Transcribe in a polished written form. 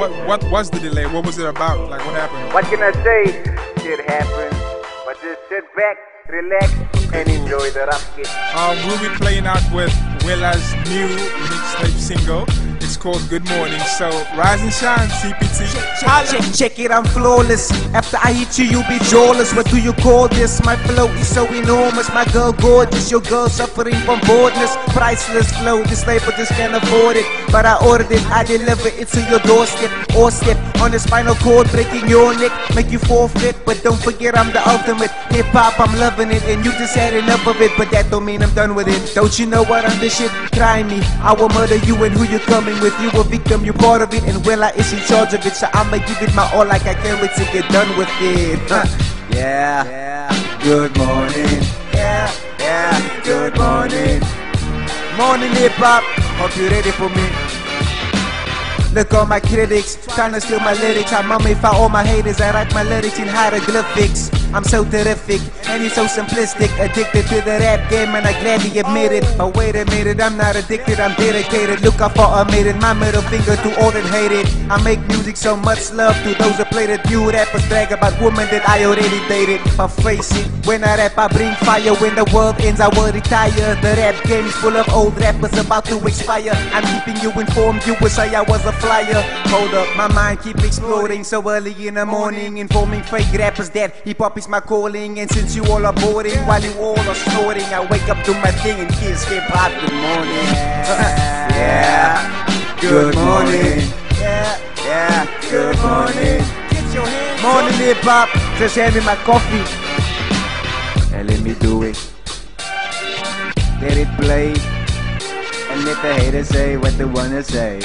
what was the delay? What was it about? Like, what happened? What can I say? Shit happens. But just sit back, relax, and enjoy the rap kit. We'll be playing out with Willa's new mixtape single. It's called Good Morning. So rise and shine, CPT. Check it, I'm flawless. After I hit you, you be jawless. What do you call this? My flow is so enormous. My girl gorgeous, your girl suffering from boredness. Priceless flow, this label just can't afford it. But I ordered it, I deliver it to your doorstep. Or step on the spinal cord, breaking your neck, make you forfeit. But don't forget I'm the ultimate hip hop, I'm loving it. And you just had enough of it, but that don't mean I'm done with it. Don't you know what I'm the shit? Try me, I will murder you and who you coming with. You a victim, you part of it, and Willa is in charge of it. So I'ma give it my all like I can't wait to get done with it. Yeah, good morning. Yeah, good morning. Morning hip hop, hope you ready for me. Look all my critics, trying to steal my lyrics. I mummify all my haters, I write my lyrics in hieroglyphics. I'm so terrific, and you're so simplistic. Addicted to the rap game, and I gladly admit it. But wait a minute, I'm not addicted, I'm dedicated. Look how far I made it, my middle finger to all that hate it. I make music, so much love to those who play the few rappers brag about women that I already dated. But face it, when I rap I bring fire. When the world ends I will retire. The rap game is full of old rappers about to expire. I'm keeping you informed, you would say I was a flyer. Hold up, my mind keep exploding so early in the morning, informing fake rappers that hip-hop is my calling. And since you all are boring while you all are snoring, I wake up to my thing and kiss hip-hop good morning. Yeah, good morning. Yeah, good morning. Get your hands morning hip-hop, just hand me my coffee and let me do it. Let it play and let the haters say what they wanna say.